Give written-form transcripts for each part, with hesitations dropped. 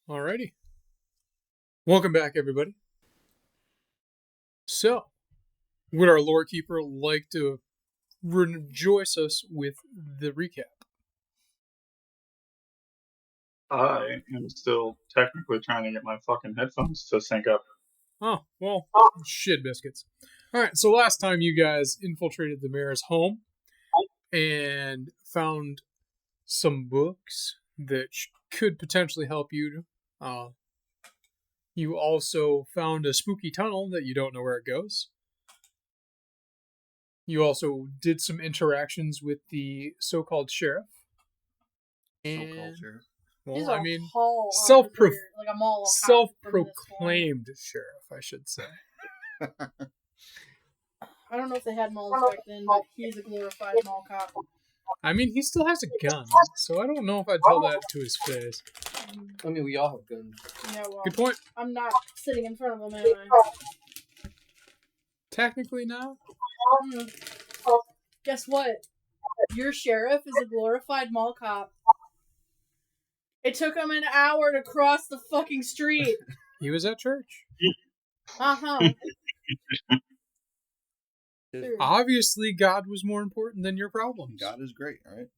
Alrighty. Welcome back, everybody. So, would our lore keeper like to rejoice us with the recap? I am still technically trying to get my fucking headphones to sync up. Oh, well, shit biscuits. Alright, so last time you guys infiltrated the mayor's home and found some books that could potentially help you. You also found a spooky tunnel that you don't know where it goes. You also did some interactions with the so-called sheriff. So-called sheriff. Well, I mean, self-proclaimed sheriff, I should say. I don't know if they had malls back then, but he's a glorified mall cop. I mean, he still has a gun, so I don't know if I'd tell that to his face. I mean, we all have guns. Yeah, well, good point. I'm not sitting in front of him anyway. Technically not. Guess what? Your sheriff is a glorified mall cop. It took him an hour to cross the fucking street. He was at church. Uh-huh. Obviously, God was more important than your problems. God is great, right?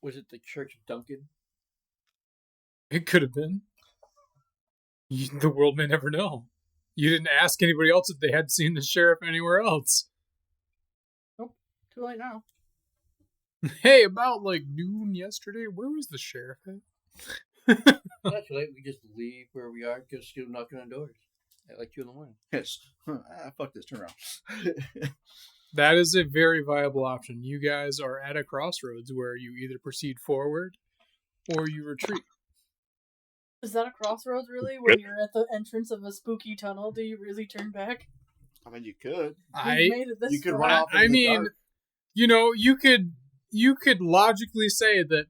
Was it the Church of Duncan? It could have been. The world may never know. You didn't ask anybody else if they had seen the sheriff anywhere else. Nope. Too late now. Hey, about like noon yesterday, where was the sheriff at? That's late. We just leave where we are, just go knocking on doors. Like 2 in the morning. Yes. Fuck this. Turn around. That is a very viable option. You guys are at a crossroads where you either proceed forward or you retreat. Is that a crossroads, really? When you're at the entrance of a spooky tunnel, do you really turn back? I mean, you could. You could run off. I mean, you know, you could logically say that,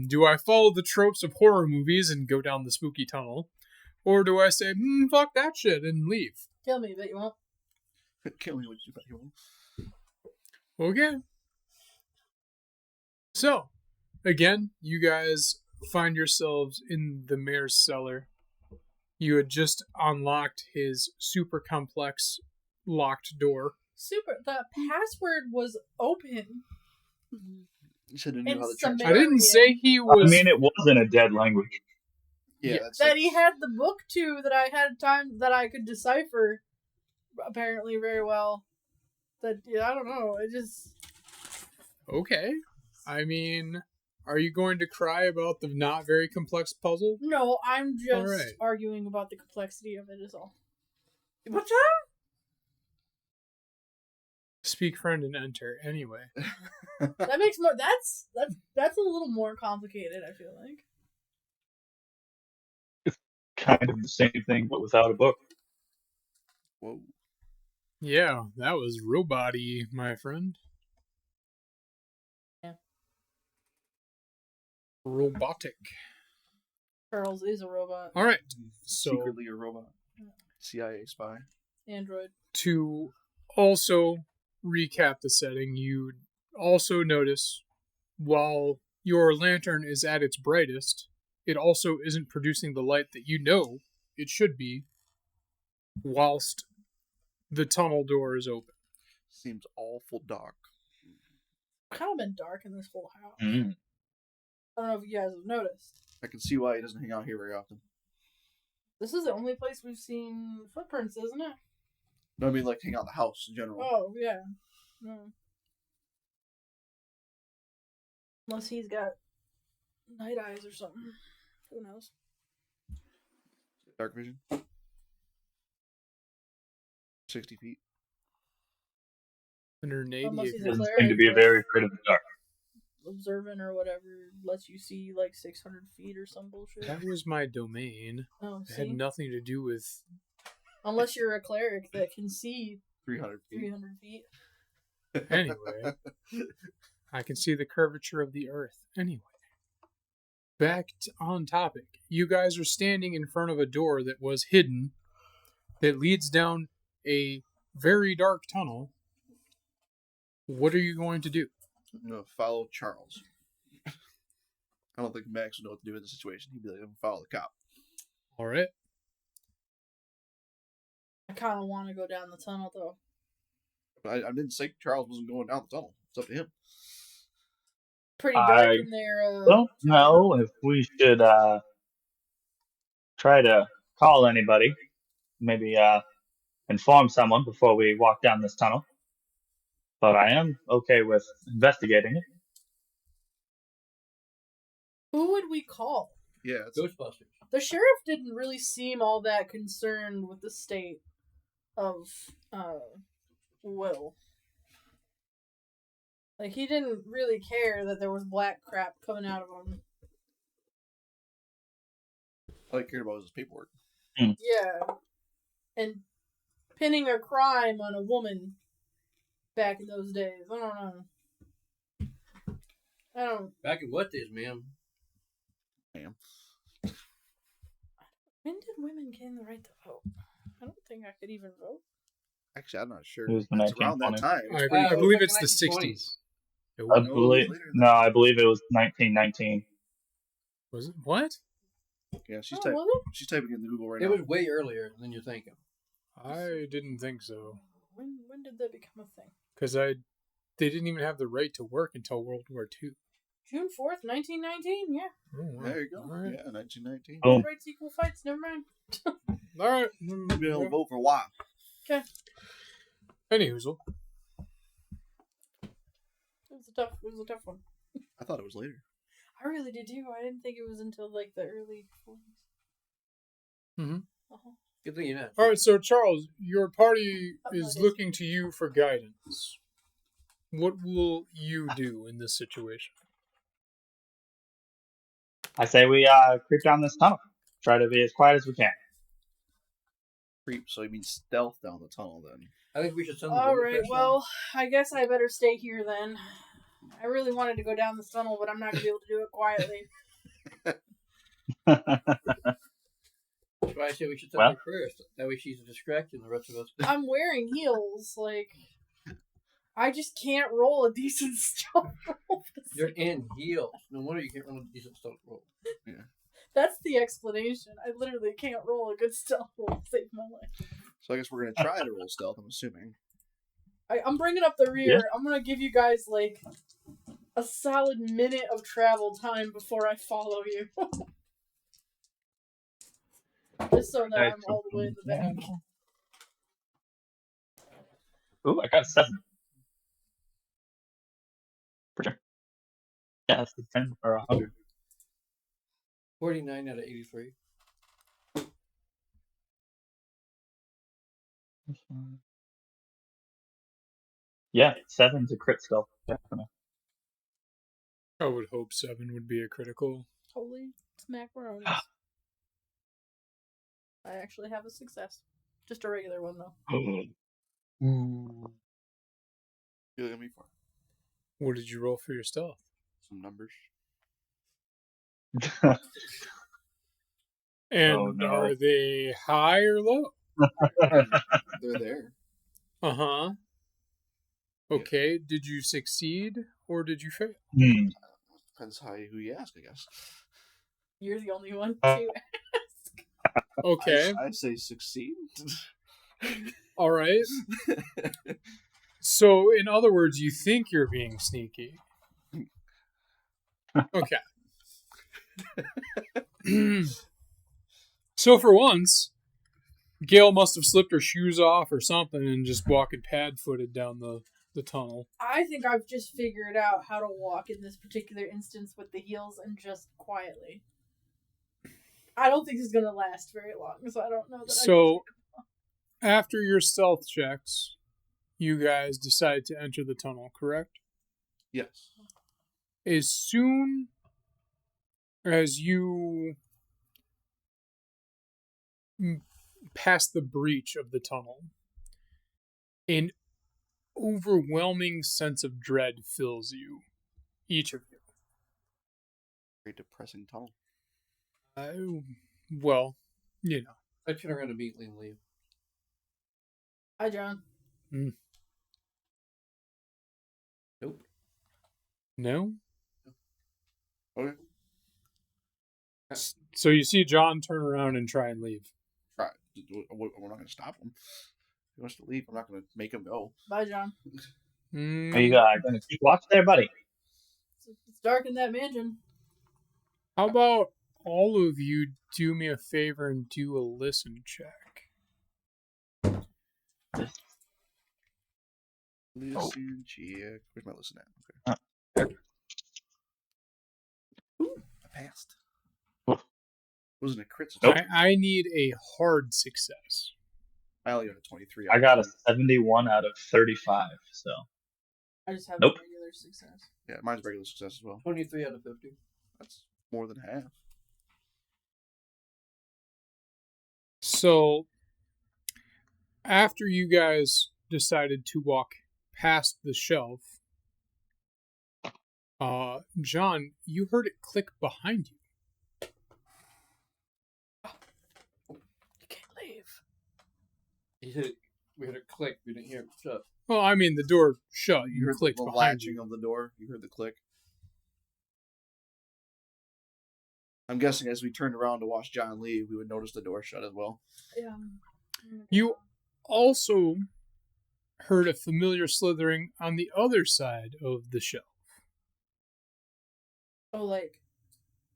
do I follow the tropes of horror movies and go down the spooky tunnel? Or do I say, fuck that shit and leave? Kill me, but you won't. Kill me, but you won't. Okay. So, again, you guys find yourselves in the mayor's cellar. You had just unlocked his super complex locked door. The password was open. You said you knew how the church. I didn't say he was. I mean, it wasn't a dead language. Yeah, that he had the book too. That I had time that I could decipher. Apparently, very well. I don't know. It just. Okay. I mean, are you going to cry about the not very complex puzzle? No, I'm just arguing about the complexity of it. Is all. What's that? Speak, friend, and enter. Anyway, that makes more. That's a little more complicated. I feel like it's kind of the same thing, but without a book. Whoa. Yeah, that was robot-y, my friend. Yeah. Robotic. Charles is a robot. All right, so secretly a robot. CIA spy. Android. To also recap the setting, you also notice while your lantern is at its brightest, it also isn't producing the light that you know it should be whilst the tunnel door is open. Seems awful dark. Kind of been dark in this whole house. Mm. I don't know if you guys have noticed. I can see why he doesn't hang out here very often. This is the only place we've seen footprints, isn't it? No, I mean, like, hang out in the house in general. Oh, yeah. No. Unless he's got night eyes or something. Who knows? Dark vision? 60 feet. 180. Unless he's a Doesn't cleric, seem to be very afraid of the dark. Observant or whatever lets you see like 600 feet or some bullshit. That was my domain. Oh, It had nothing to do with... Unless you're a cleric that can see 300 feet. 300 feet. Anyway, I can see the curvature of the earth. Anyway, back on topic. You guys are standing in front of a door that was hidden that leads down a very dark tunnel. What are you going to do? I'm going to follow Charles. I don't think Max would know what to do in the situation. He'd be like, follow the cop. All right. I kind of want to go down the tunnel though. But I didn't say Charles wasn't going down the tunnel. It's up to him. Pretty dark I in there. don't know if we should try to call anybody. Maybe inform someone before we walk down this tunnel. But I am okay with investigating it. Who would we call? Yeah, it's Ghostbusters. The sheriff didn't really seem all that concerned with the state of Will. Like, he didn't really care that there was black crap coming out of him. all he cared about was his paperwork. Yeah. And pinning a crime on a woman back in those days. I don't know. Back in what days, ma'am? When did women gain the right to vote? I don't think I could even vote. Actually, I'm not sure. It was the It's around that 1920s. time. I believe it's the 1920s. 60s. I believe it was 1919. Was it? What? Yeah, she's Oh, was it? she's typing in the Google right It now. was way earlier than you're thinking. I didn't think so. When did that become a thing? Because they didn't even have the right to work until World War II. June 4th, 1919? Yeah. Oh, wow. There you go. All right. Yeah, 1919. Boom. Rights, equal fights, never mind. All right. Maybe I'll vote for a while. Okay. Anyhoozle. It was a tough one. I thought it was later. I really did too. I didn't think it was until like the early 40s. Mm-hmm. Uh-huh. Good thing you know. All right, so Charles, your party is Okay. looking to you for guidance. What will you do in this situation? I say we creep down this tunnel. Try to be as quiet as we can. Creep, so you mean stealth down the tunnel then. I think we should send the All woman right, first well, I guess I better stay here then. I really wanted to go down this tunnel, but I'm not going to be able to do it quietly. That's why I say we should send Well. her first. That way she's a distraction. The rest of us. I'm wearing heels. Like, I just can't roll a decent stealth roll. You're in heels. No wonder you can't run a decent stealth roll. That's the explanation. I literally can't roll a good stealth roll to save my life. So I guess we're going to try to roll stealth, I'm assuming. I'm bringing up the rear. Yeah. I'm going to give you guys, like, a solid minute of travel time before I follow you. Just so that Nice. I'm all the way in the back. Ooh, I got a 7. For sure. Yeah, that's the 10 or 100. 49 out of 83. Yeah, 7's a crit skill. Definitely. I would hope 7 would be a critical. Holy smackaronis. I actually have a success. Just a regular one, though. Ooh. You look at me for What did you roll for your stealth? some numbers. And Oh, no. are they high or low? They're there. Uh-huh. Okay, did you succeed or did you fail? Depends who you ask, I guess. You're the only one to Okay, I say succeed. all right. So, in other words, you think you're being sneaky. Okay. So, for once, Gail must have slipped her shoes off or something and just walking pad-footed down the tunnel. I think I've just figured out how to walk in this particular instance with the heels and just quietly. I don't think this is going to last very long, so I don't know that So, after your stealth checks, you guys decide to enter the tunnel, correct? Yes. As soon as you pass the breach of the tunnel, an overwhelming sense of dread fills you, each of you. Very depressing tunnel. Well, you know. I turn around immediately and leave. Hi, John. Nope. No? Okay. So you see John turn around and try and leave. Try. We're not going to stop him. If he wants to leave, I'm not going to make him go. Bye, John. Mm, Are you going to keep watch there, buddy? It's dark in that mansion. How about all of you do me a favor and do a listen check? Listen, check. Where's my listen at? Okay. Ooh, I passed. Wasn't a crit. Nope. I need a hard success. I only got a 23. I got a 71 out of 35, so. I just have Nope. a regular success. Yeah, mine's regular success as well. 23 out of 50. That's more than half. So, after you guys decided to walk past the shelf, John, you heard it click behind you. You can't leave. We heard it click. We didn't hear it shut. Well, I mean, the door shut. You You heard clicked the behind latching you. of the door. You heard the click. I'm guessing as we turned around to watch John leave, we would notice the door shut as well. Yeah. You also heard a familiar slithering on the other side of the shelf. Oh, like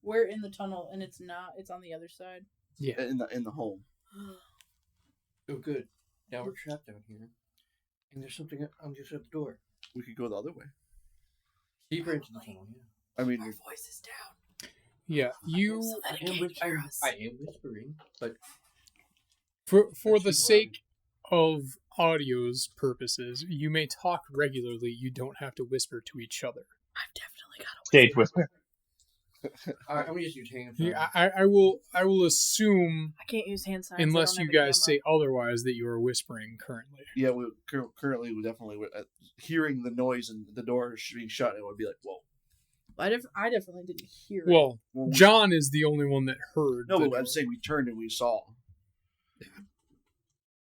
we're in the tunnel and it's not. It's on the other side. Yeah. In the home. Oh, good. Now we're trapped down here. And there's something on just at the door. We could go the other way. Deeper into the tunnel, yeah. I mean, Our voice is down. Yeah, you So that it I am, can't hear us. I am whispering, but for That's the just sake of audio's purposes, you may talk regularly. You don't have to whisper to each other. I've definitely got a Stage whisper. I'm going to just use hand Yeah, I will assume, I can't use hand signs. unless you guys say otherwise, that you are whispering currently. yeah, we currently we definitely hearing the noise and the door being shut. It would be like, whoa. I definitely didn't hear it. Well, Well, we- John is the only one that heard. No, the but I'm door. saying we turned and we saw.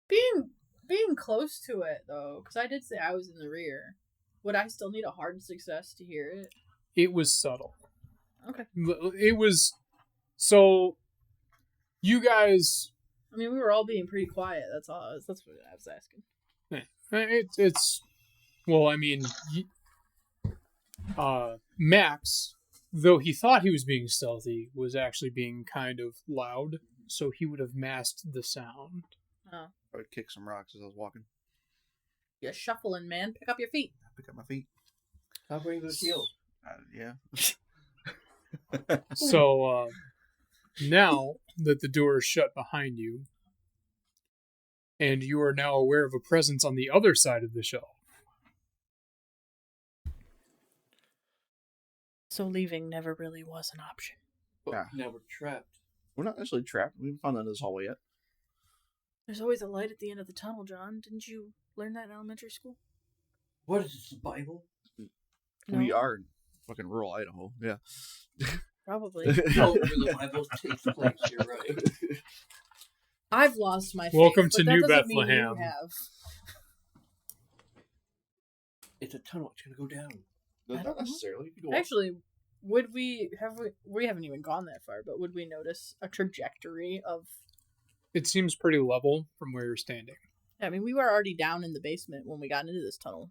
Being close to it though, because I did say I was in the rear. Would I still need a hard success to hear it? It was subtle. Okay. It was so. You guys, I mean, we were all being pretty quiet. That's all. That's what I was asking. it's well. I mean, Max, though he thought he was being stealthy, was actually being kind of loud. So he would have masked the sound. Oh, I would kick some rocks as I was walking. you're shuffling, man. Pick up your feet. I pick up my feet. Stop wearing those heels. Yeah. So now that the door is shut behind you, and you are now aware of a presence on the other side of the shelf. So leaving never really was an option. But Yeah. now we're trapped. We're not necessarily trapped. We haven't found out this hallway yet. There's always a light at the end of the tunnel, John. Didn't you learn that in elementary school? What is this, the Bible? We No? are in fucking rural Idaho. Yeah. Probably. No, where the Bible takes place, you're right. I've lost my faith. Welcome to but that New doesn't mean you Bethlehem. have. It's a tunnel. It's going to go down. Not don't know. necessarily. You can go up. Actually, would we haven't even gone that far, but would we notice a trajectory of? It seems pretty level from where you're standing. I mean, we were already down in the basement when we got into this tunnel.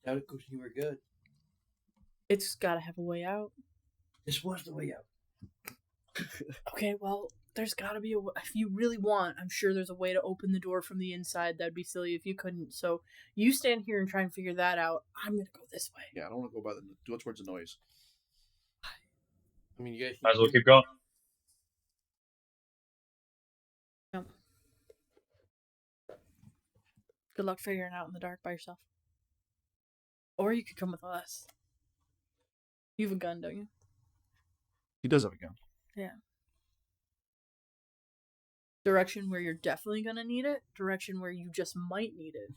I doubt it goes anywhere good. It's got to have a way out. This was the way out. Okay, well, there's got to be a way. If you really want, I'm sure there's a way to open the door from the inside. That'd be silly if you couldn't. So you stand here and try and figure that out. I'm gonna go this way. Yeah, I don't want to go by go towards the noise. I mean, you guys Might as well keep going. Good luck figuring it out in the dark by yourself. Or you could come with us. You have a gun, don't you? He does have a gun. Direction where you're definitely gonna need it. Direction where you just might need it.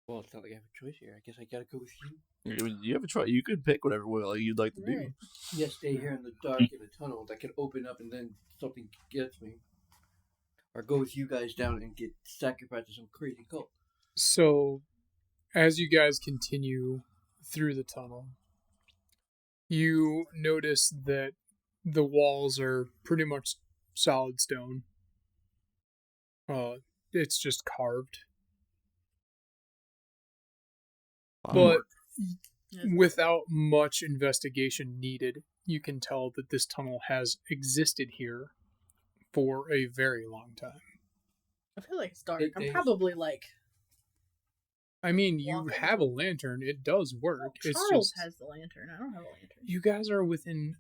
Well, it's not like I have a choice here. I guess I gotta go with you. You have a choice. You could pick whatever way you'd like to do. Right. Yes, stay here in the dark in a tunnel that can open up and then something gets me. Or go with you guys down and get sacrificed to some crazy cult. So, as you guys continue through the tunnel, You notice that the walls are pretty much solid stone. It's just carved. But without much investigation needed, you can tell that this tunnel has existed here for a very long time. I feel like it's dark. I'm Days. probably like. I mean, you Walking have a into lantern. It does work. Oh, It's Charles just has the lantern. I don't have a lantern. you guys are within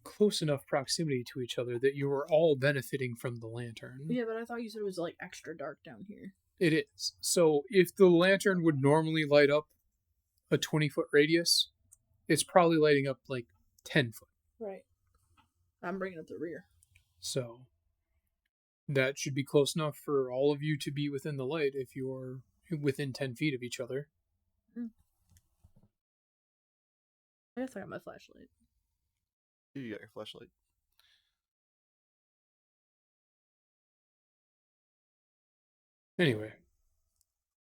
close enough proximity to each other that you are all benefiting from the lantern. Yeah, but I thought you said it was like extra dark down here. It is. So if the lantern would normally light up a 20-foot radius, it's probably lighting up like 10 foot. Right. I'm bringing up the rear. So that should be close enough for all of you to be within the light if you're within 10 feet of each other. I guess I got my flashlight. You got your flashlight. Anyway,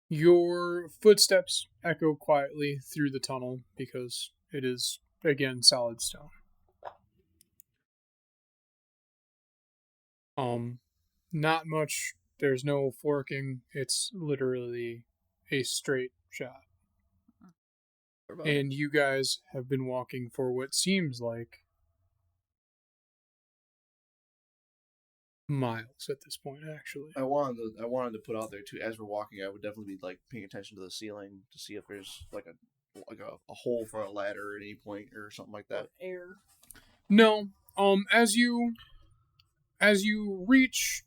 your footsteps echo quietly through the tunnel because it is, again, solid stone. Not much. There's no forking. It's literally a straight shot. And you guys have been walking for what seems like miles at this point, actually. I wanted to put out there too. As we're walking, I would definitely be like paying attention to the ceiling to see if there's like a hole for a ladder at any point or something like that. Air. No. As you reach,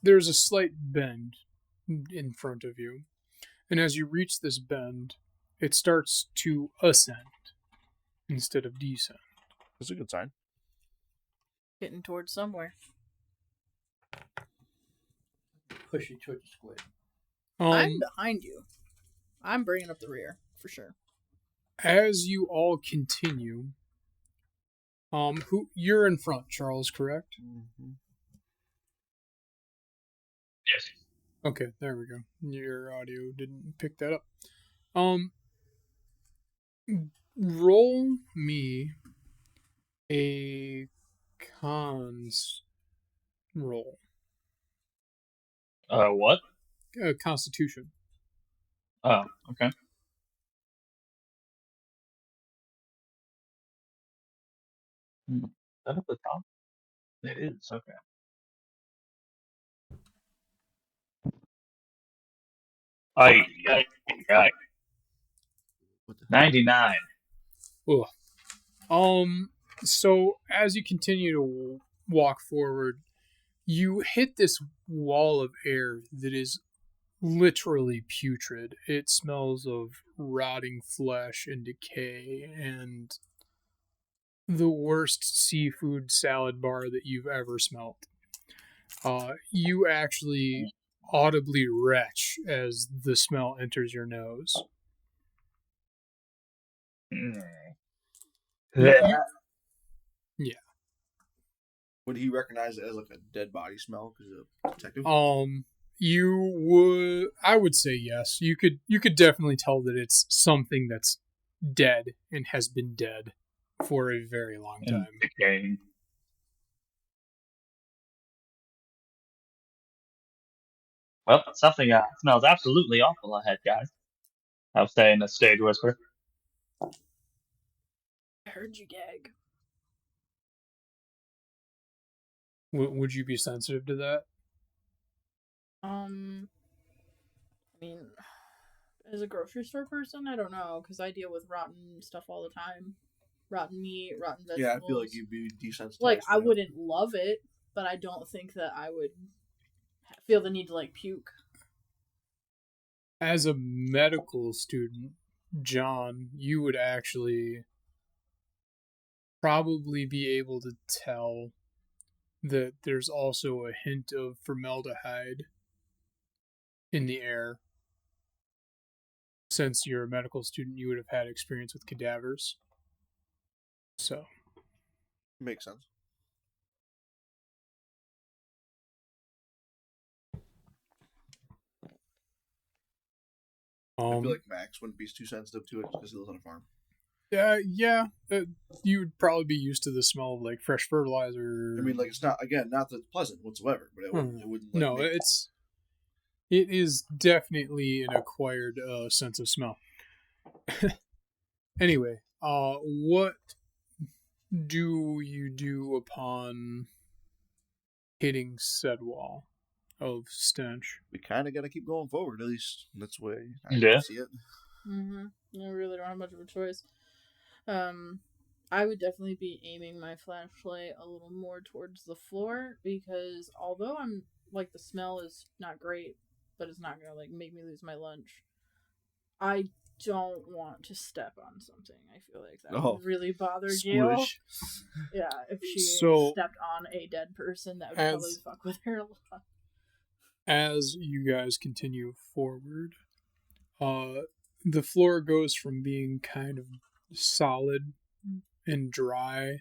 there's a slight bend in front of you. And as you reach this bend, it starts to ascend instead of descend. That's a good sign. Getting towards somewhere. Pushing towards the squid. I'm behind you. I'm bringing up the rear, for sure. As you all continue, you're in front, Charles, correct? Mm-hmm. Yes. Okay, there we go. Your audio didn't pick that up. Roll me a cons roll. What? Constitution. Oh, okay. Is that at the top? It is, okay. Aye. 99. Ugh. So as you continue to walk forward, you hit this wall of air that is literally putrid. It smells of rotting flesh and decay and the worst seafood salad bar that you've ever smelt. You actually audibly retch as the smell enters your nose. Yeah. Yeah. Would he recognize it as like a dead body smell because of detective? I would say yes. You could definitely tell that it's something that's dead and has been dead for a very long time. Decaying. Well, something smells absolutely awful ahead, guys. I'll say in a stage whisper. I heard you gag. Would you be sensitive to that? I mean, as a grocery store person, I don't know, because I deal with rotten stuff all the time. Rotten meat, rotten vegetables. Yeah, I feel like you'd be desensitized. Like, I to that. wouldn't love it, but I don't think that I would feel the need to, like, puke. As a medical student, John, you would actually probably be able to tell that there's also a hint of formaldehyde in the air. Since you're a medical student, you would have had experience with cadavers. So. Makes sense. I feel like Max wouldn't be too sensitive to it because he lives on a farm. Yeah. You'd probably be used to the smell of like fresh fertilizer. I mean, like it's not that it's pleasant whatsoever, but it wouldn't. Like, no, it is definitely an acquired sense of smell. Anyway, what do you do upon hitting said wall of stench? we kind of got to keep going forward. At least that's the way I Yeah. see it. I really don't have much of a choice. I would definitely be aiming my flashlight a little more towards the floor because although I'm like the smell is not great, but it's not gonna like make me lose my lunch. I don't want to step on something. I feel like that would really bother Gail. Squish. Yeah, if she So, stepped on a dead person, that would probably fuck with her a lot. As you guys continue forward, the floor goes from being kind of solid and dry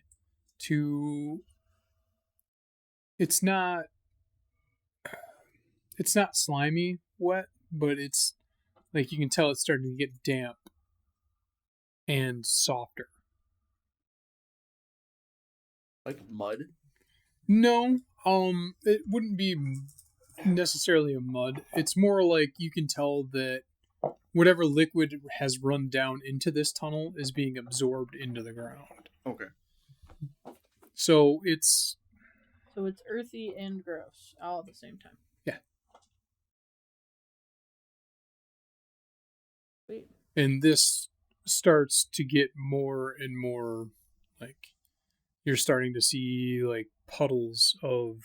to it's not slimy wet, but it's like you can tell it's starting to get damp and softer. Like mud. No, it wouldn't be necessarily a mud. It's more like you can tell that whatever liquid has run down into this tunnel is being absorbed into the ground. Okay. So it's earthy and gross all at the same time. Yeah. Sweet. And this starts to get more and more like you're starting to see like puddles of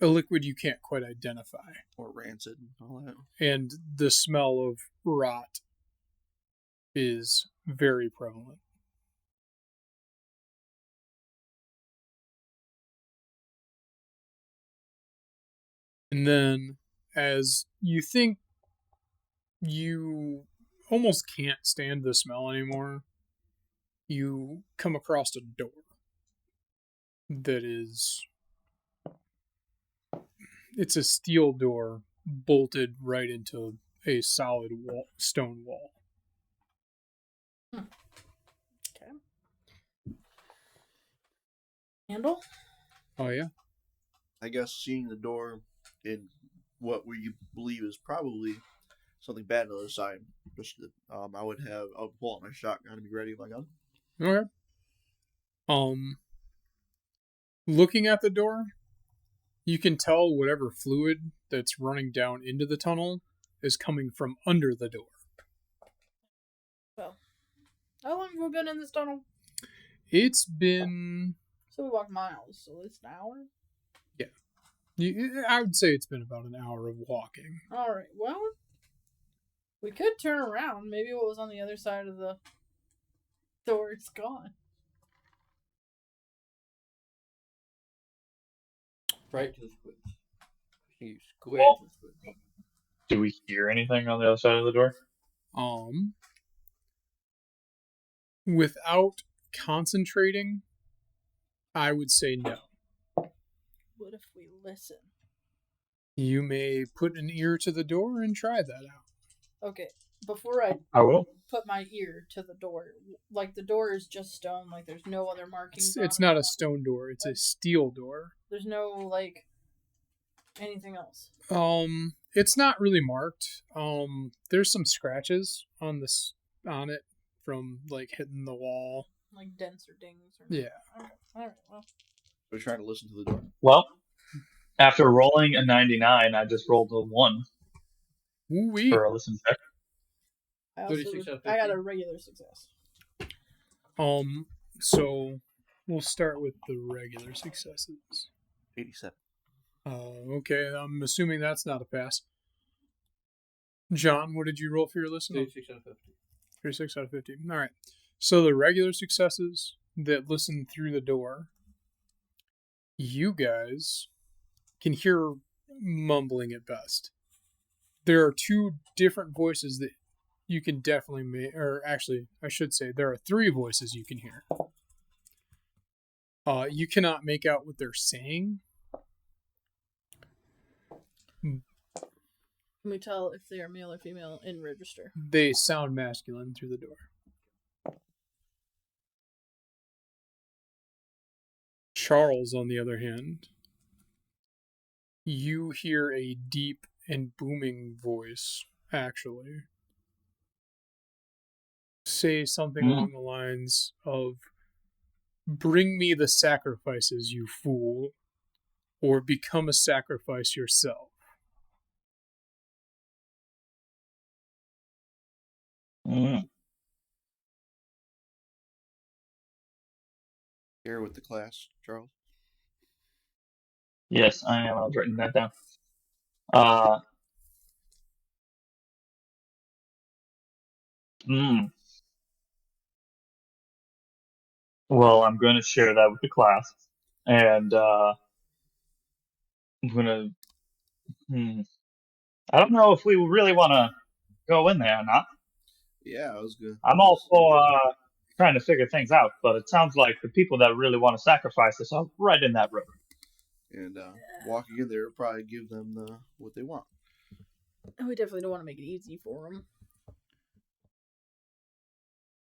a liquid you can't quite identify. Or rancid and all that. And the smell of rot is very prevalent. And then, as you think you almost can't stand the smell anymore, you come across a door that is... It's a steel door bolted right into a solid stone wall. Okay. Handle? Oh, yeah? I guess seeing the door in what we believe is probably something bad on the other side. I'll pull out my shotgun and be ready with my gun. Okay. Looking at the door, you can tell whatever fluid that's running down into the tunnel is coming from under the door. Well, how long have we been in this tunnel? It's been... So we walked miles, so it's an hour? I would say it's been about an hour of walking. Alright, well, we could turn around. Maybe what was on the other side of the door is gone. Right to the squids. You squid Well, to the squids. Do we hear anything on the other side of the door? Without concentrating, I would say no. What if we listen? You may put an ear to the door and try that out. Okay, before I will. put my ear to the door, like the door is just stone, like there's no other markings. It's not a stone door, it's a steel door. There's no, like, anything else. It's not really marked. There's some scratches on it from like hitting the wall. Like dents or dings or Yeah. Okay. Alright, well. We're trying to listen to the door. Well, after rolling a 99, I just rolled a 1 Woo-wee. for a listen check. I got a regular success. So we'll start with the regular successes. 87. Okay, I'm assuming that's not a pass. John, what did you roll for your listen? 36 out of 50. 36 out of 50. All right. So the regular successes that listen through the door, you guys can hear mumbling at best. There are two different voices that you can definitely make, or actually, I should say, there are three voices you can hear. You cannot make out what they're saying. Can we tell if they are male or female in register? They sound masculine through the door. Charles, on the other hand, you hear a deep and booming voice, actually, say something along the lines of, "Bring me the sacrifices, you fool, or become a sacrifice yourself." Mm. Share with the class, Charles. Yes, I am. I've written that down. Uh, mm. Well, I'm going to share that with the class, and I'm going to. I don't know if we really want to go in there or not. Yeah, I was good. I'm all for trying to figure things out, but it sounds like the people that really want to sacrifice us are right in that room. And walking in there will probably give them what they want. We definitely don't want to make it easy for them.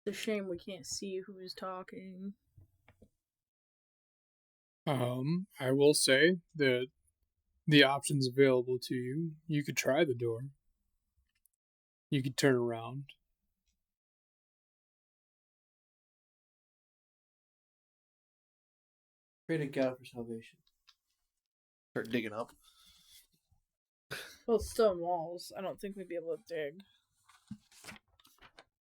It's a shame we can't see who's talking. I will say that the options available to you, you could try the door. You could turn around. Pray to God for salvation. Start digging up. Well, stone walls. I don't think we'd be able to dig.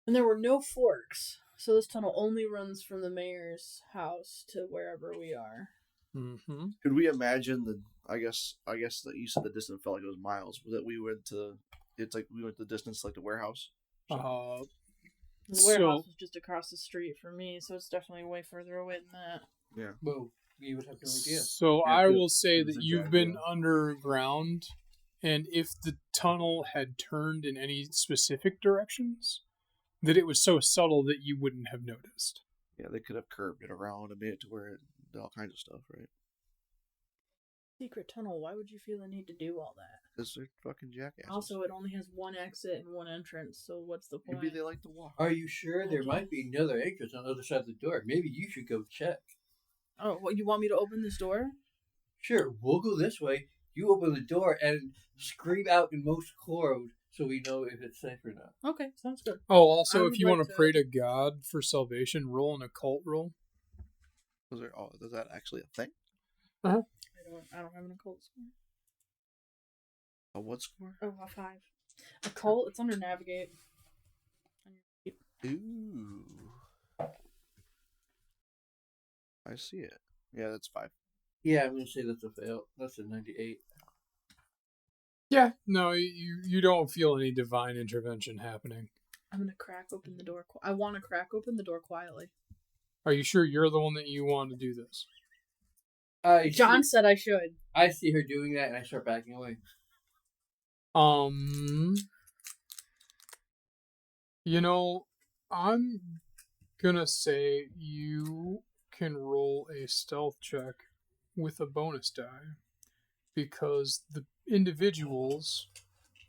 And there were no forks, so this tunnel only runs from the mayor's house to wherever we are. Mm-hmm. Could we imagine the? I guess that you said the distance felt like it was miles. That we went to. It's like we went the distance like the warehouse. The warehouse was just across the street from me, so it's definitely way further away than that. Yeah. Well, you would have no idea. So Yeah, I it will say was that a you've giant been wheel. underground, and if the tunnel had turned in any specific directions, that it was so subtle that you wouldn't have noticed. Yeah, they could have curved it around a bit to where it did all kinds of stuff, right? Secret tunnel, why would you feel the need to do all that? Because they're fucking jackasses. Also, it only has one exit and one entrance, so what's the point? Maybe they like to walk. Are you sure there might be another entrance on the other side of the door? Maybe you should go check. Oh, what, you want me to open this door? Sure, we'll go this way. You open the door and scream out in most code so we know if it's safe or not. Okay, sounds good. Oh, also, I if would you like want to to- pray to God for salvation, roll an occult roll. Is that actually a thing? I don't have an occult score. A what score? Oh, a 5. Occult, it's under navigate. Ooh. I see it. Yeah, that's 5. Yeah, I'm going to say that's a fail. That's a 98. Yeah, no, you don't feel any divine intervention happening. I'm gonna crack open the door. I want to crack open the door quietly. Are you sure you're the one that you want to do this? John said I should. I see her doing that and I start backing away. You know, I'm gonna say you can roll a stealth check with a bonus die because the individuals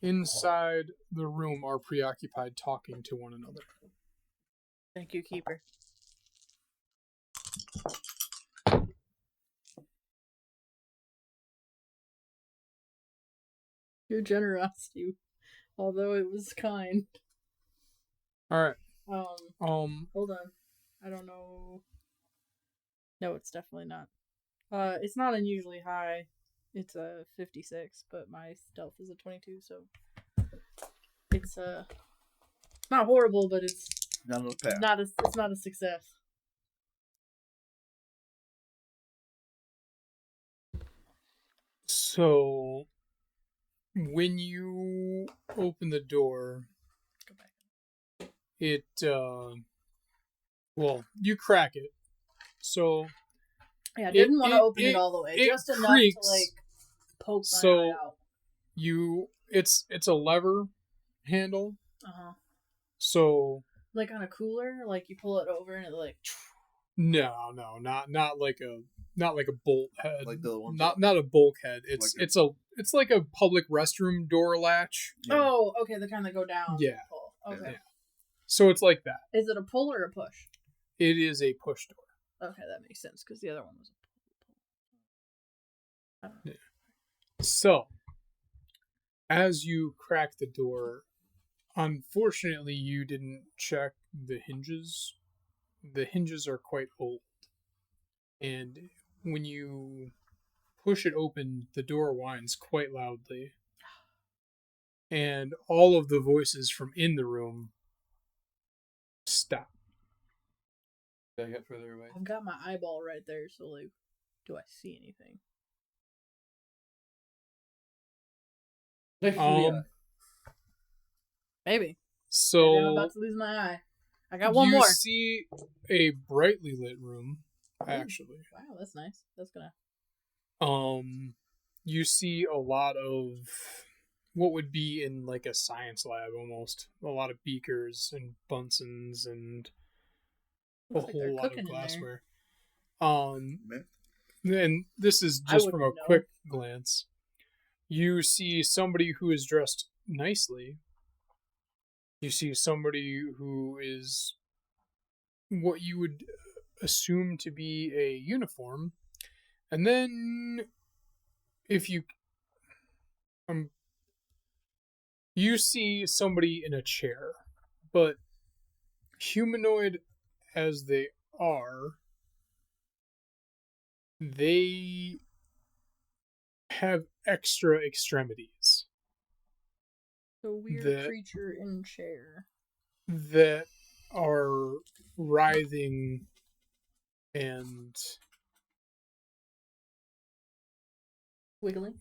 inside the room are preoccupied talking to one another. Thank you, Keeper. Your generosity, although it was kind. All right. Hold on. I don't know. No, it's definitely not. It's not unusually high. It's a 56, but my stealth is a 22, so it's not horrible, but it's Not on the path. it's not a success. So, when you open the door, Go back. it, you crack it. So, Yeah, I didn't want to open it all the way, it just enough creaks. to like poke my So- eye out. It's a lever handle. So, Like on a cooler, like you pull it over and it like. no, not like a bolt head. Like the ones not a bulkhead. Like It's like a public restroom door latch. Yeah. Oh, okay, the kind that go down. and Yeah. Pull. Okay. Yeah. So it's like that. Is it a pull or a push? It is a push door. Okay, that makes sense because the other one was. So, as you crack the door, unfortunately, you didn't check the hinges. The hinges are quite old. And when you push it open, the door whines quite loudly. And all of the voices from in the room stop. Did I get further away? I've got my eyeball right there, so like, do I see anything? Maybe. So Maybe I'm about to lose my eye. I got one more. You see a brightly lit room, actually. Wow, that's nice. That's gonna. You see a lot of what would be in like a science lab almost. A lot of beakers and Bunsen's and a whole lot of glassware. And this is just from a quick glance. You see somebody who is dressed nicely. You see somebody who is what you would assume to be a uniform. And then if you you see somebody in a chair, but humanoid as they are, they have extra extremities. A weird creature in chair. That are writhing and wiggling.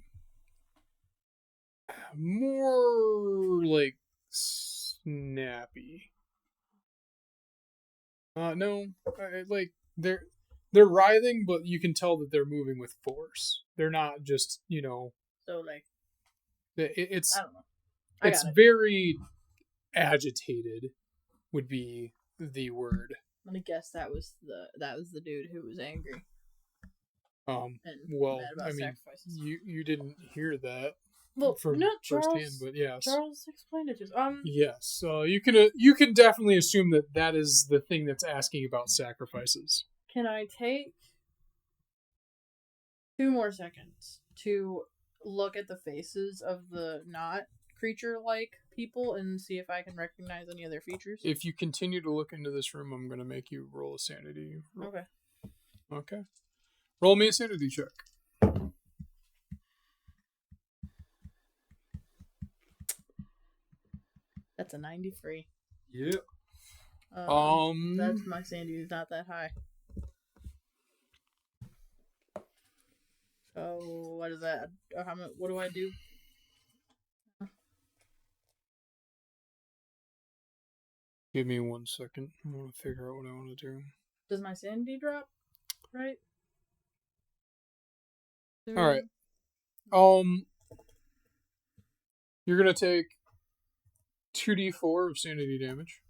More like snappy. No, like they're writhing, but you can tell that they're moving with force. They're not just So like, it's I don't know. It's very agitated. Would be the word. I'm gonna guess that was the dude who was angry. Well, I mean, you didn't hear that. Well, from not Charles. Firsthand, but yes, Charles explained it to us. Yes, you can definitely assume that is the thing that's asking about sacrifices. Can I take 2 more seconds to look at the faces of the not creature-like people and see if I can recognize any of their features? If you continue to look into this room, I'm going to make you roll a sanity. Okay. Okay. Roll me a sanity check. That's a 93. Yeah. That's my sanity is not that high. So what is that? What do I do? Give me 1 second. I want to figure out what I want to do. Does my sanity drop? Right? All right. You're gonna take 2d4 of sanity damage.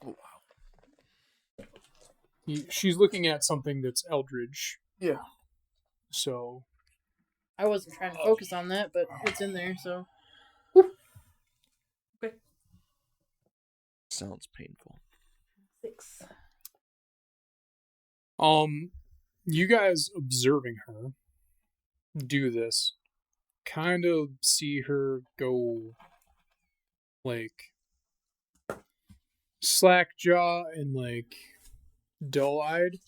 Oh wow. She's looking at something that's eldritch. Yeah. So. I wasn't trying to focus on that, but it's in there, so. Okay. Sounds painful. 6. You guys observing her do this kind of see her go like slack jaw and like dull eyed.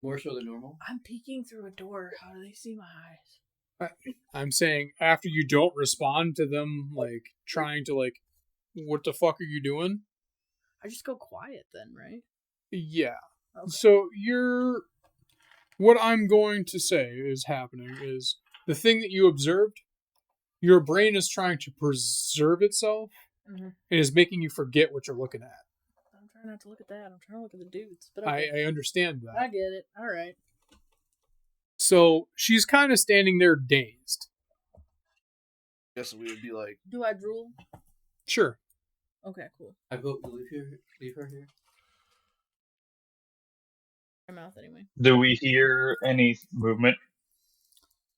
More so than normal? I'm peeking through a door. How do they see my eyes? I'm saying after you don't respond to them, like trying to like, what the fuck are you doing? I just go quiet then, right? Yeah. Okay. So what I'm going to say is happening is the thing that you observed, your brain is trying to preserve itself and is making you forget what you're looking at. I'm trying not to look at that. I'm trying to look at the dudes. But okay. I understand that. I get it. All right. So she's kind of standing there dazed. Guess we would be like, do I drool? Sure. Okay, cool. I vote to leave her here. My mouth anyway. Do we hear any movement?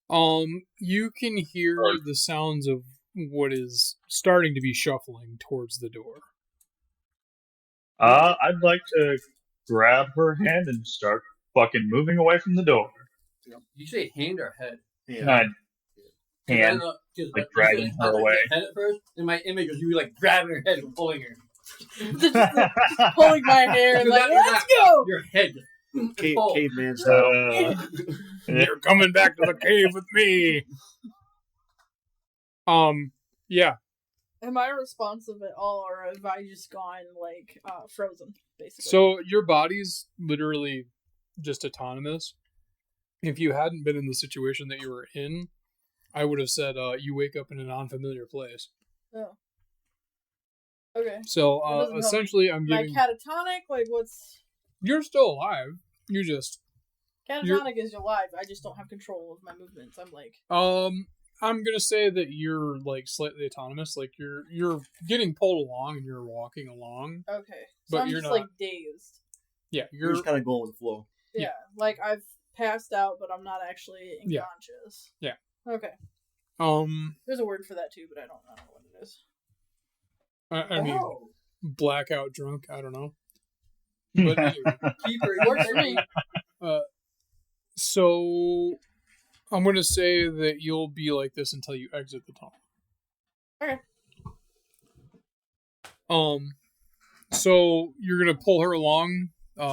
You can hear the sounds of what is starting to be shuffling towards the door. I'd like to grab her hand and start fucking moving away from the door. You say hand or head? Yeah. Hand, like dragging her away. Head at first, in my image was you like grabbing her head and pulling her. Pulling my hair and like, let's go! Your head just caveman style. You're coming back to the cave with me. Yeah. Am I responsive at all, or have I just gone like frozen, basically? So your body's literally just autonomous. If you hadn't been in the situation that you were in, I would have said you wake up in an unfamiliar place. Oh. Okay. So That doesn't help essentially, me. I'm My giving. catatonic, like what's You're still alive. You just. catatonic is alive. I just don't have control of my movements. I'm like. I'm gonna say that you're like slightly autonomous. Like you're getting pulled along and you're walking along. Okay. So But I'm you're just not- like dazed. Yeah, You're just kind of going with the flow. Yeah. Like I've passed out, but I'm not actually Yeah. unconscious. Yeah. Okay. I There's a word for that too, but I don't know what it is. I mean, Oh. blackout drunk. I don't know. But anyway, Keeper, Works for me. so I'm gonna say that you'll be like this until you exit the tunnel. Okay. So you're gonna pull her along.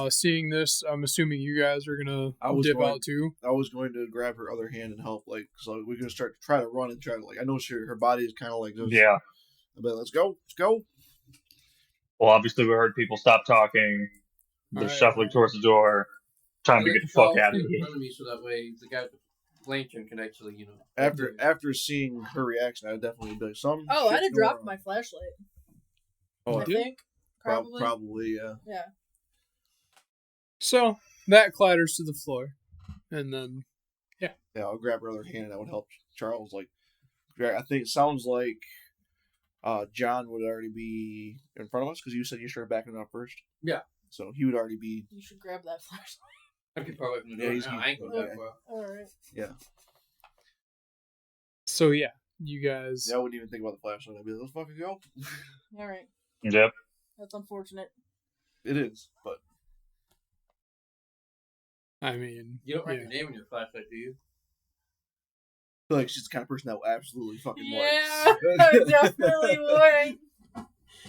Seeing this, I'm assuming you guys are gonna dip out too. I was going to grab her other hand and help, like, so we're gonna start to try to run and try to, like, I know her body is kind of like this. Yeah. But let's go. Well, obviously we heard people stop talking. They're Alright. shuffling towards the door, trying to get the fuck out of in here. front of me, so that way the guy with the lantern can actually, you know. After seeing her reaction, I would definitely be like, some. Oh, I'd shit's have going dropped on. my flashlight. Oh, I did? think. Probably. Probably, yeah. Yeah. So that clatters to the floor, and then Yeah, I'll grab her other hand and that would help Charles. Like, I think it sounds like John would already be in front of us because you said you started backing up first. Yeah. So he would already be. You should grab that flashlight. I could probably open the Yeah, door he's- now. I ain't going okay. that far. Alright. so yeah, you guys. Yeah, I wouldn't even think about the flashlight. I'd be like, let's fucking go. Alright. Yep. That's unfortunate. It is, but I mean, You don't write yeah. your name in your flashlight, do you? I feel like she's the kind of person that will absolutely fucking Yeah, like. I definitely would.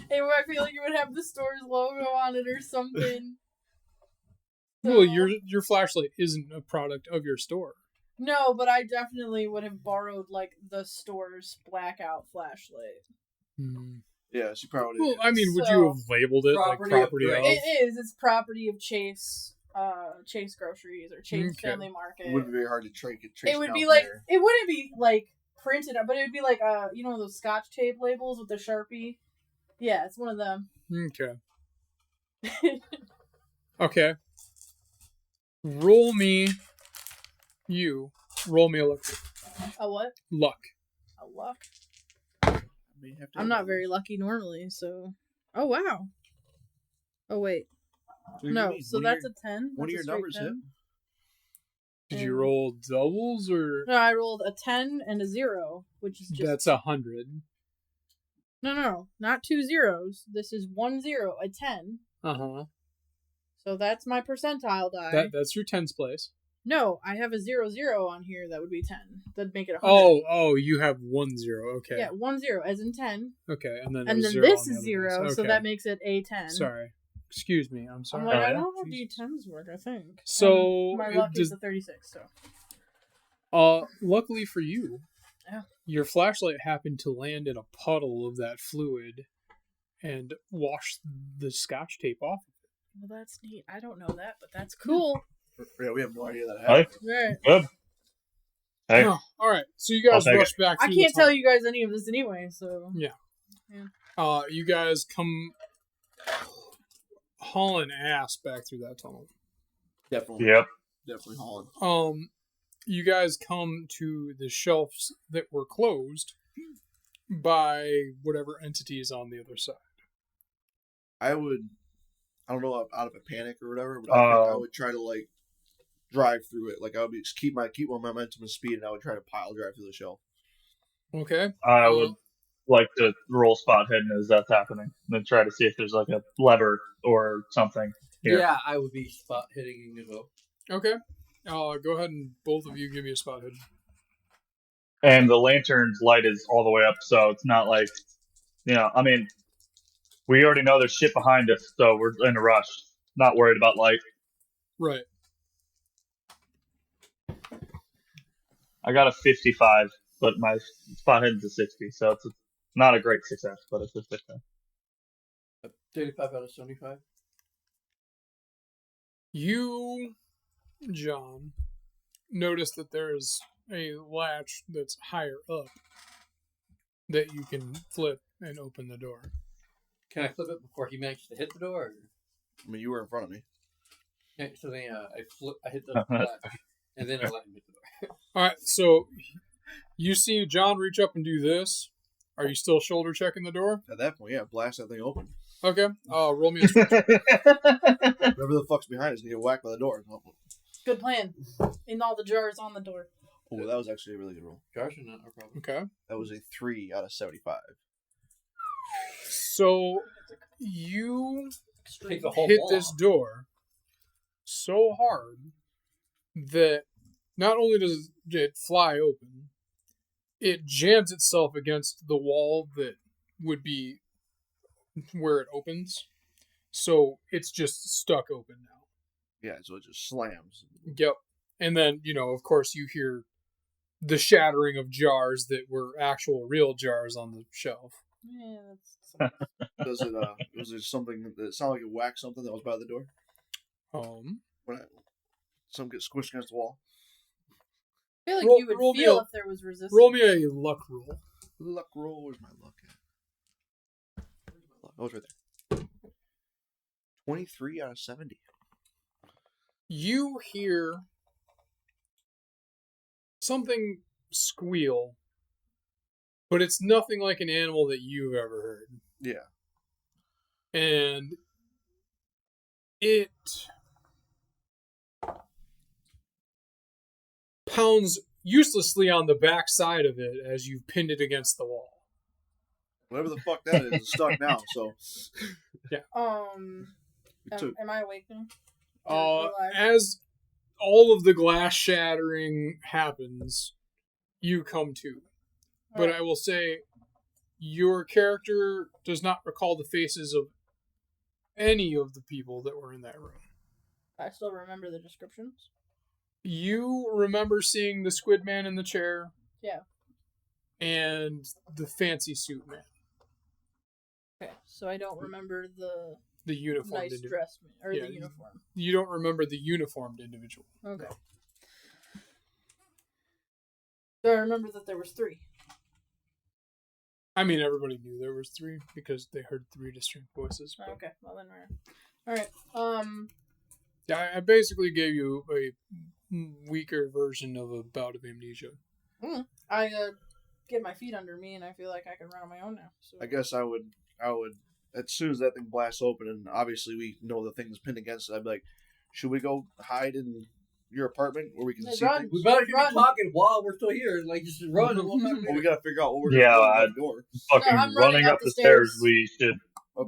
I feel like you would have the store's logo on it or something. Well, So- your flashlight isn't a product of your store. No, but I definitely would have borrowed like the store's blackout flashlight. Yeah, she probably. Well, I mean, would So- you have labeled it like Property of property of? Grace. It is. It's property of Chase Groceries or Chase Okay. Family Market. It wouldn't be very hard to trace It would down be like there. it wouldn't be like printed up, but it would be like you know those Scotch tape labels with the Sharpie. Yeah, it's one of them. Okay. Okay. Roll me a luck. A what? Luck. A luck. I may have to I'm not very lucky normally, so. Oh wow. Oh wait. So you No, mean, so one of that's your- a 10. one of That's your a straight numbers 10. hit. Did you And- roll doubles or? No, I rolled a 10 and a 0, which is just. That's 100. No, not 2 zeros. This is 1 0, a 10. So that's my percentile die. That's your tens place. No, I have a 0 0 on here. That would be 10. That'd make it 100. Oh, you have 1 0. Okay. Yeah, 1 0 as in 10. Okay, and then And a then 0 this on the is other 0, ones. so Okay. that makes it a 10. Sorry. Excuse me. I'm sorry. I'm like, I Alright. don't know how Jesus. D10s work, I think. So, And my it luck does- is a 36, so. Luckily for you, Yeah. your flashlight happened to land in a puddle of that fluid and wash the Scotch tape off. Well, that's neat. I don't know that, but that's cool. Yeah, we have no idea that Hey, happened. Right. good. Hey, Oh, all right, so you guys I'll take rush back. I through can't the tell tunnel. you guys any of this anyway, so. You guys come hauling ass back through that tunnel. Definitely. yep. Definitely Holland. You guys come to the shelves that were closed by whatever entity is on the other side. I don't know, out of a panic or whatever, but I think I would try to like drive through it. Like I would be, just keep my momentum and speed, and I would try to pile drive through the shelf. Okay. I would like to roll spot hidden as that's happening, and then try to see if there's like a lever or something here. Yeah, I would be spot hitting as well. Okay. Go ahead and both of you give me a spot hidden. And the lantern's light is all the way up, so it's not like, I mean, we already know there's shit behind us, so we're in a rush. Not worried about light. Right. I got a 55, but my spot hidden's a 60, so it's not a great success, but it's a success. 35 out of 75. You, John, notice that there's a latch that's higher up that you can flip and open the door. Can I flip it before he manages to hit the door? Or? I mean, you were in front of me. Yeah, so then I hit the latch, and then I let him hit the door. All right, so you see John reach up and do this. Are you still shoulder checking the door? At that point, yeah, blast that thing open. Okay. Roll me a strength. Whatever the fuck's behind us, get whacked by the door. Good plan. In all the jars on the door. Oh, that was actually a really good roll. Jars are not a problem. Okay. That was a 3 out of 75. So you Take the whole hit wall this off. door so hard that not only does it fly open, it jams itself against the wall that would be where it opens. So it's just stuck open now. Yeah, so it just slams. Yep. And then, of course, you hear the shattering of jars that were actual real jars on the shelf. Yeah, that's Was it something that sounded like it whacked something that was by the door? When some get squished against the wall. I feel like Roll- you would roll me feel a- if there was resistance. Roll me a luck roll. Luck roll, where's my luck at? Oh, it's right there. 23 out of 70. You hear something squeal, but it's nothing like an animal that you've ever heard. Yeah. And it pounds uselessly on the back side of it as you've pinned it against the wall. Whatever the fuck that is, it's stuck now, so. Am I awake now? As all of the glass shattering happens, you come to. But I will say, your character does not recall the faces of any of the people that were in that room. I still remember the descriptions. You remember seeing the squid man in the chair. Yeah. And the fancy suit man. Okay, so I don't remember the uniformed nice individual. dress or Yeah, the uniform. You don't remember the uniformed individual. Okay. So I remember that there was 3. I mean, everybody knew there was 3 because they heard 3 distinct voices. But Okay, well then we're all right. yeah, I basically gave you a weaker version of a bout of amnesia. I get my feet under me, and I feel like I can run on my own now. So. I guess I would, as soon as that thing blasts open, and obviously we know the thing's pinned against it, I'd be like, should we go hide in your apartment where we can see Run. things? We better keep Run. talking while we're still here. Like, just run and we'll talk Well, we later. gotta figure out what we're Yeah, gonna do at the door. Fucking No, I'm running running up up the the stairs. stairs. We should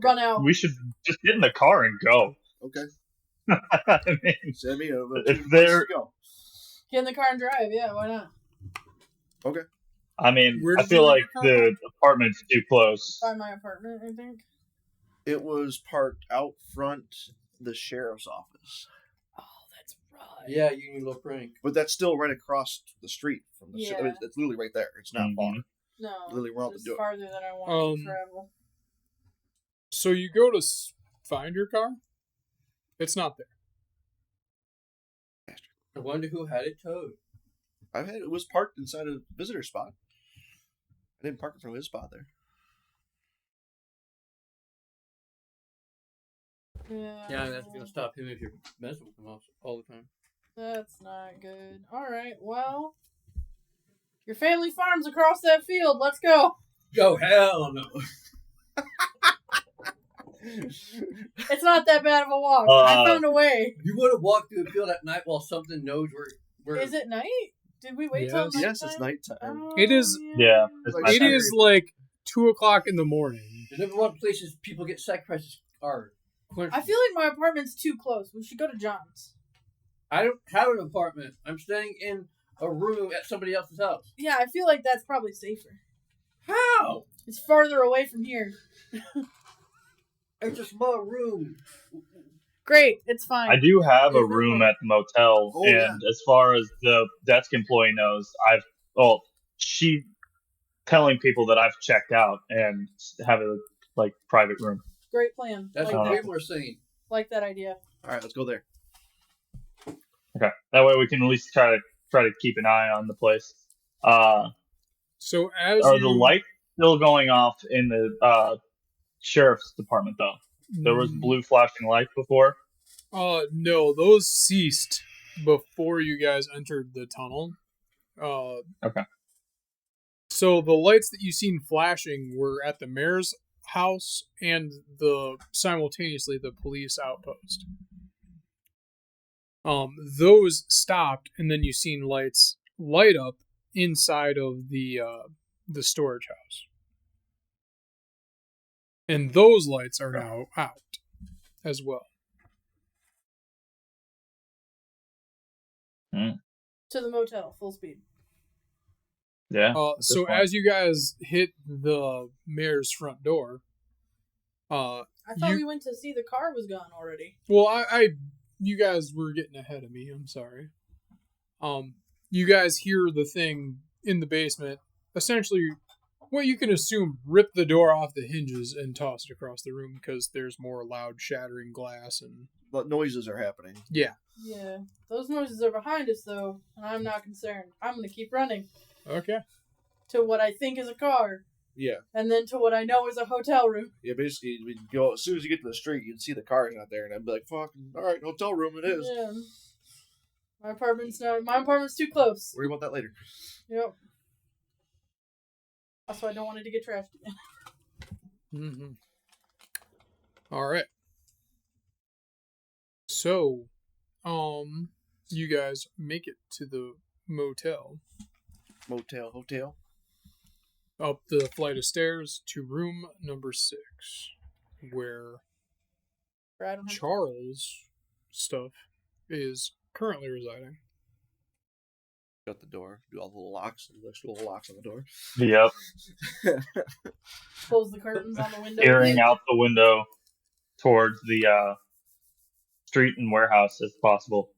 Run out. we should just get in the car and go. Okay. I mean, Send me a If two they're- places to go. Get in the car and drive. Yeah, why not? Okay. I mean, Where I did feel you like leave your the apartment's too close. By my apartment, I think. It was parked out front the sheriff's office. Oh, that's right. Yeah, Union Low Prank. But that's still right across the street from the Yeah. I mean, it's literally right there. It's not far. Mhm. No, Literally, we're out the it's door. farther than I want to Um, travel. So you go to find your car. It's not there. I wonder who had it towed. It was parked inside a visitor spot. I didn't park it from his spot there. Yeah, and that's gonna stop him if you're messing with him all the time. That's not good. All right, well, your family farms across that field. Let's go. Yo, hell no. It's not that bad of a walk. I found a way. You want to walk through the field at night while something knows where Is it night? Did we wait till Yes. night? Yes, it's nighttime. Oh, It is- Yeah, it's Like, my It is like 2:00 in the morning. The number one places people get sacrifices are. I feel like my apartment's too close. We should go to John's. I don't have an apartment. I'm staying in a room at somebody else's house. Yeah, I feel like that's probably safer. How? It's farther away from here. It's a small room. Great, it's fine. I do have a room at the motel, Oh, and yeah. as far as the desk employee knows, she telling people that I've checked out and have a private room. Great plan. That's like way that. more sane. Like that idea. All right, let's go there. Okay, that way we can at least try to keep an eye on the place. So as Are you, the lights still going off in the sheriff's department though? There was blue flashing lights before. No, those ceased before you guys entered the tunnel. Okay. So the lights that you seen flashing were at the mayor's house and simultaneously the police outpost. Those stopped, and then you seen lights light up inside of the storage house, and those lights are now out as well. To the motel, full speed. Yeah. So as you guys hit the mayor's front door, I thought we went to see the car was gone already. well, you guys were getting ahead of me. I'm sorry. You guys hear the thing in the basement, essentially, what you can assume, rip the door off the hinges and toss it across the room because there's more loud shattering glass and. But noises are happening. Yeah. Yeah. Those noises are behind us, though, and I'm not concerned. I'm going to keep running. Okay. To what I think is a car. Yeah. And then to what I know is a hotel room. Yeah, basically, we go as soon as you get to the street, you'd see the cars out there, and I'd be like, "Fucking, all right, hotel room it is." Yeah. My apartment's too close. Worry about that later. Yep. That's why I don't want it to get trashed again. Mm-hmm. All right. So, you guys make it to the motel. Motel, hotel. Up the flight of stairs to room number 6, where Brad don't have Charles' stuff is currently residing. Shut the door. Do all the locks. There's little locks on the door. Yep. close the curtains on the window. Staring out the window towards the street and warehouse if possible.